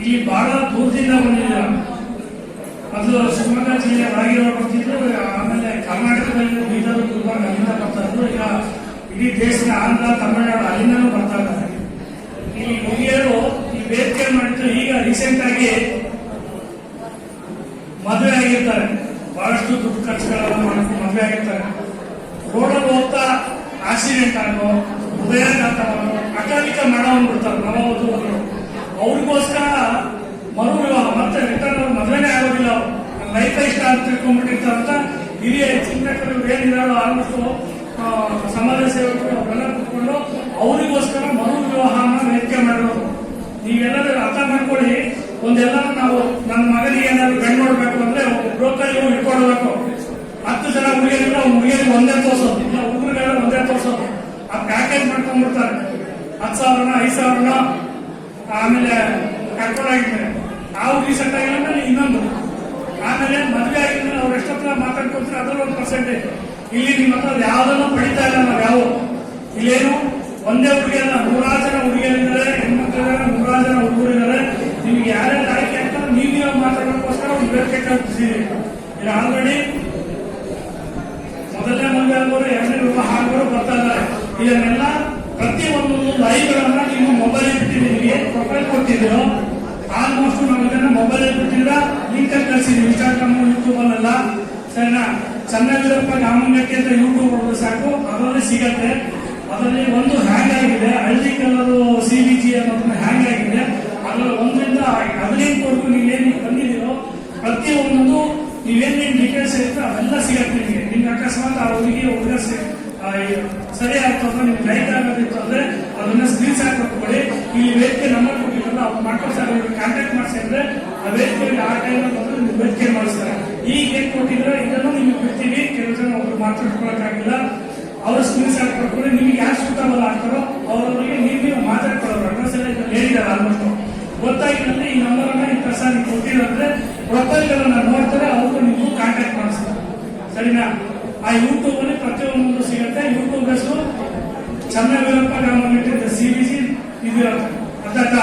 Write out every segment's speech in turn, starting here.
ಇಲ್ಲಿ ಬಹಳ ದೂರದಿಂದ ಬಂದಿದ್ದೀರ. ಮೊದಲು ಶಿವಮೊಗ್ಗ ಜಿಲ್ಲೆ ಒಳಗಿರೋ ಬರ್ತಿದ್ರು, ಆಮೇಲೆ ಕರ್ನಾಟಕದಲ್ಲಿ ಬೀದರ್, ಗುಲ್ಬರ್ಗ ಅಲ್ಲಿಂದ ಬರ್ತಾ ಇದ್ರು. ಈಗ ಇಡೀ ದೇಶದ ಆಂಧ್ರ, ತಮಿಳುನಾಡು ಅಲ್ಲಿಂದನೂ ಬರ್ತಾ ಇದ್ದಾರೆ. ಈ ಹುಡುಗಿಯರು ಈ ವೇದಿಕೆ ಮಾಡಿದ್ದು ಈಗ ರೀಸೆಂಟ್ ಆಗಿ ಮದುವೆ ಆಗಿರ್ತಾರೆ. ಬಹಳಷ್ಟು ದುಡ್ಡು ಖರ್ಚುಗಳನ್ನು ಮಾಡ್ಕೊಂಡು ಮದುವೆ ಆಗಿರ್ತಾರೆ. ರೋಡಲ್ಲಿ ಹೋಗ್ತಾ ಆಕ್ಸಿಡೆಂಟ್ ಆಗೋ, ಹೃದಯಾಘಾತವನ್ನು ಅಕಾಲಿಕ ಮಾಡೋನ್ಬಿಡ್ತಾರೆ ನವವಧುಗಳು. ಅವ್ರಿಗೋಸ್ಕರ ಮರು ವಿವಾಹ ಮತ್ತೆ ರಿಟರ್ನ್ ಅವ್ರು ಮದುವೆನೇ ಆಗೋದಿಲ್ಲ. ಅವ್ರು ಲೈಫ್ ಇಷ್ಟ ಅಂತ ತಿಳ್ಕೊಂಡ್ಬಿಟ್ಟಿರ್ತಾರೆ ಅಂತ ಹಿರಿಯ ಚಿಂತಕರು ಏನಿದಾರೋ ಆಲ್ಮೋಸ್ಟ್ ಸಮಾಜ ಸೇವಕರು ಅವರೆಲ್ಲ ಕೂತ್ಕೊಂಡು ಅವರಿಗೋಸ್ಕರ ಮರು ವಿವಾಹನ ವೇದಿಕೆ ಮಾಡಿರೋದು. ನೀವೆಲ್ಲರೂ ಅರ್ಥ ಮಾಡ್ಕೊಳ್ಳಿ. ಒಂದೆಲ್ಲ ನಾವು ನನ್ನ ಮಗನಿಗೆ ಏನಾದ್ರು ಗಂಡು ನೋಡ್ಬೇಕು ಅಂದ್ರೆ ಬ್ರೋಕರ್ ಇಟ್ಕೊಡ್ಬೇಕು. 10 ಜನ ಹುಡುಗಿಯರಿಲ್ಲ, ಹುಡುಗಿಯರಿಗೆ ಒಂದೇ ತೋರ್ಸೋದು, ಇಲ್ಲ ಹುಡುಗರಿಗೆಲ್ಲ ಒಂದೇ ತೋರ್ಸೋದು. ಆ ಪ್ಯಾಕೇಜ್ ಮಾಡ್ಕೊಂಡ್ಬಿಡ್ತಾರೆ. 10,000 5,000 ಆಮೇಲೆ ಕರ್ಕೊಂಡಾಗಿರ್ತಾರೆ. ಆ ಹುಡುಗಿ ಸೆಟ್ ಆಗಿಲ್ಲ ಇನ್ನೊಂದು, ಆಮೇಲೆ ಮದುವೆ ಆಗಿದ್ರೆ ಅವ್ರು ಎಷ್ಟೊತ್ತ ಮಾತಾಡ್ಕೊಳ್ತಾರೆ ಅದ್ರಲ್ಲಿ 1%. ಇಲ್ಲಿ ನಿಮ್ಮ ಹತ್ರ ಯಾವ್ದನ್ನು ಪಡಿತಾ ಇಲ್ಲ. ನಾವು ಯಾವ ಇಲ್ಲೇನು ಒಂದೇ ಹುಡುಗಿ ಅಲ್ಲ, 100 ಜನ ಹುಡುಗಿಯರಿದ್ದಾರೆ, ಹೆಣ್ಮಕ್ಳಿದ್ದಾರೆ, 100 ಜನ ಹುಡುಗರಿದ್ದಾರೆ. ನಿಮ್ಗೆ ಯಾರ್ಯಾರು ಆಯ್ಕೆ ಆಗ್ತಾರೆ ನೀವು ಮಾತಾಡೋದಕ್ಕೋಸ್ಕರ ಒಂದು ವೇದಿಕೆ ಕಲ್ಪಿಸಿದ್ದೀವಿ. ಇಲ್ಲಿ ಆಲ್ರೆಡಿ ಮೊದಲನೇ ಮದುವೆ ಆಗೋರು, 2ನೇ ವಿವಾಹ ಆಗೋರು ಬರ್ತಾ ಇದ್ದಾರೆ. ಇದನ್ನೆಲ್ಲ ಪ್ರತಿಯೊಂದು ಲೈವ್ಗಳನ್ನ ನೀವು ಮೊಬೈಲ್ ಬಿಟ್ಟಿದ್ದೀವಿ, ಪ್ರೊಫೈಲ್ ಕೊಟ್ಟಿದ್ದೀರೋ ಆಲ್ಮೋಸ್ಟ್ ನಾವು ಇದನ್ನ ಮೊಬೈಲ್ ಬಿಟ್ಟಿದ್ರ ಲಿಂಕ್ ಅಲ್ಲಿ ಕಳಿಸಿದ್ವಿ. ಇನ್ಸ್ಟಾಗ್ರಾಮ್, ಯೂಟ್ಯೂಬ್ ಅಲ್ಲೆಲ್ಲ ಸರಿನಾ. ಚೆನ್ನಾಗಿರಪ್ಪ ಗಾಮಂಗಟ್ಟಿ ಅಂತ ಯೂಟ್ಯೂಬ್ ಹೊಡೆದ್ರೆ ಸಾಕು, ಅದರಲ್ಲಿ ಸಿಗತ್ತೆ. ಅದರಲ್ಲಿ ಒಂದು ಹ್ಯಾಂಗ್ ಆಗಿದೆ, ಹಳ್ಳಿ ಕಲರ್ CVG ಅನ್ನೋದನ್ನ ಹ್ಯಾಂಗ್ ಆಗಿದೆ. ಅದರಲ್ಲಿ 1ರಿಂದ 15ವರೆಗೂ ನೀವೇನು ಬಂದಿದ್ದೀರೋ ಪ್ರತಿಯೊಂದು ನೀವೇನೇನು ಡೀಟೇಲ್ಸ್ ಇರುತ್ತೆ ಅವೆಲ್ಲ ಸಿಗತ್ತೆ ನಿಮಗೆ. ನಿಮ್ಗೆ ಅಕಸ್ಮಾತ್ ಆ ಹುಡುಗ ಸರಿ ಆಗ್ತದೆ, ನಿಮ್ಗೆ ಲೈಕ್ ಆಗೋದಿತ್ತು ಅಂದ್ರೆ ಅದನ್ನ ಸ್ಕ್ರೀನ್ ಶಾಟ್ ಕೊಟ್ಕೊಳ್ಳಿ. ಇಲ್ಲಿ ವೇದಿಕೆ ನಂಬರ್ ಕೊಟ್ಟಿರಲ್ಲ, ಅವ್ರು ಮಾಡ್ಕೊಳ್ತಾರೆ, ಕಾಂಟ್ಯಾಕ್ಟ್ ಮಾಡಿಸಿ ಅಂದ್ರೆ ಆ ವೇದಿಕೆಯಲ್ಲಿ ಆ ಟೈಮಲ್ಲಿ ಬಂದು ನೀವು ವೇದಿಕೆ ಮಾಡಿಸ್ತಾರೆ. ಈಗ ಏನ್ ಕೊಟ್ಟಿದ್ರೆ ಇದನ್ನು ನಿಮ್ಗೆ ಬಿಡ್ತೀವಿ. ಕೆಲವು ಜನ ಒಬ್ರು ಮಾತಾಡ್ಕೊಳಕ್ಕಾಗಿಲ್ಲ, ಅವ್ರ ಸ್ಕ್ರೀನ್ ಶಾಟ್ ಕೊಟ್ಕೊಳ್ಳಿ. ನಿಮ್ಗೆ ಯಾರು ಸೂಟಬಲ್ ಆಗ್ತಾರೋ ಅವರವರಿಗೆ ನೀವು ಮಾತಾಡ್ಕೊಳ್ಳೋರು ಅಡ್ರೆಸ್ ಎಲ್ಲ ಹೇಳಿದ್ದಾರೆ. ಆಲ್ಮೋಸ್ಟ್ ಗೊತ್ತಾಗಿದ್ರೆ ಈ ನಂಬರ್ ಅನ್ನ ಈ ಪ್ರಸಾದ ಕೊಟ್ಟಿರೋದ್ರೆ ಪ್ರೊಫೈಲ್ಗಳನ್ನ ನೋಡ್ತಾರೆ, ಅವ್ರಿಗೂ ನೀವು ಕಾಂಟ್ಯಾಕ್ಟ್ ಮಾಡಿಸ್ತಾರೆ. ಸರಿನಾ. ಆ ಯೂಟ್ಯೂಬ್ ಅಲ್ಲಿ ಪ್ರತಿಯೊಂದು ಸಿಗುತ್ತೆ. ಯೂಟ್ಯೂಬ್ ಹೆಸರು ಚನ್ನವೀರಪ್ಪ ಗಾಮಂಗಟ್ಟಿ CVG ಇದಿರುತ್ತೆ. ಅರ್ಥ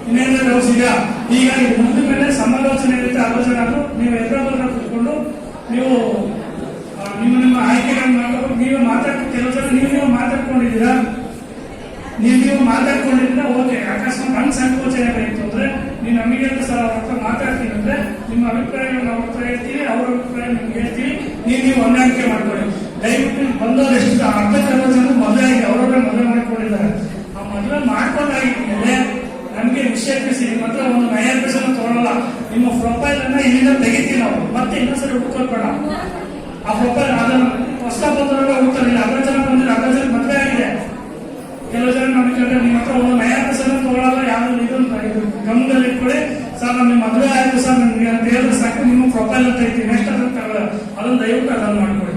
ಇನ್ನೇನಾದ್ರು ಡೌಟ್ಸ್ ಇದೆಯಾ? ಈಗ ಮುಂದ ಮೇಲೆ ಸಮಾಲೋಚನೆ ಇರುತ್ತೆ, ಆಲೋಚನೆ ಆದ್ರೂ ನೀವು ಎದುರಾಗ ಕೂತ್ಕೊಂಡು ನೀವು ನಿಮ್ಮ ಆಯ್ಕೆಗಳನ್ನು ಮಾಡಬೇಕು. ನೀವೇ ಮಾತಾಡ್ಕೊಂಡು ಕೆಲವು ಜನ ನೀವು ಮಾತಾಡ್ಕೊಂಡಿದ್ದೀರಾ, ನೀವು ಮಾತಾಡ್ಕೊಂಡಿದ್ರೆ ಓಕೆ. ಅಕಸ್ಮಾತ್ ಹಂಗ್ ಸಂಕೋಚನೆ ಆಯಿತು ಅಂದ್ರೆ ನೀವು ನಮಗೆ ಸರ್ ಅವ್ರ ಹತ್ರ ಮಾತಾಡ್ತೀನಿ ಅಂದ್ರೆ ನಿಮ್ಮ ಅಭಿಪ್ರಾಯಗಳನ್ನ ಅವ್ರ ಹತ್ರ ಹೇಳ್ತೀವಿ, ಅವ್ರ ಅಭಿಪ್ರಾಯ ನಿಮ್ಗೆ ಹೇಳ್ತೀವಿ. ನೀವು ಹೊಂದಾಣಿಕೆ ಮಾಡ್ಕೊಳ್ಳಿ. ದಯವಿಟ್ಟು ಬಂದವರು ಎಷ್ಟು ಅರ್ಧ ಕೆಲವು ಜನ ಮದುವೆ ಆಗಿ ಅವರವರೇ ಮದುವೆ ಮಾಡ್ಕೊಂಡಿದ್ದಾರೆ. ಆ ಮದುವೆ ಮಾಡ್ಕೊಂಡಾಗಿದ್ಮೇಲೆ ನಮ್ಗೆ ವಿಷಯ ತಿಳಿಸಿ. ನಿಮ್ಮ ಹತ್ರ ಒಂದು 9 ಪೈಸೆ ತಗೊಳ್ಳಲ್ಲ. ನಿಮ್ಮ ಪ್ರೊಫೈಲ್ ಅನ್ನ ಇಲ್ಲಿಂದ ತೆಗಿತೀವಿ ನಾವು, ಮತ್ತೆ ಇನ್ನೊಂದ್ಸರಿ ಹುಡ್ಕೊಳ್ಬೇಡ. ಆ ಪ್ರೊಫೈಲ್ ಅದನ್ನ ಹೊಸ ಬಂದವರೆಲ್ಲ ಹುಡ್ತಾರೆ. 10 ಜನ ಬಂದಿಲ್ಲ, 10 ಜನ ಮದುವೆ ಆಗಿದೆ. ಕೆಲವು ಜನ ನಮಗೆ ನಿಮ್ಮ ಹತ್ರ ಒಂದು 9 ಪೈಸೆ ತಗೊಳ್ಳಲ್ಲ. ಯಾವ್ದು ಇದನ್ನು ಗಮನದಲ್ಲಿ ಇಟ್ಕೊಳ್ಳಿ. ಸರ್ ನಮಗೆ ಮದುವೆ ಆಯ್ತು ಸರ್ ನಮ್ಗೆ ಅಂತ ಹೇಳಿದ್ರೆ ಸಾಕು, ನಿಮ್ಮ ಪ್ರೊಫೈಲ್ ಅಂತ ಇರ್ತೀವಿ. ನೆಕ್ಸ್ಟ್ ಅದನ್ನ ದಯವಿಟ್ಟು ಅದನ್ನು ಮಾಡ್ಕೊಳ್ಳಿ.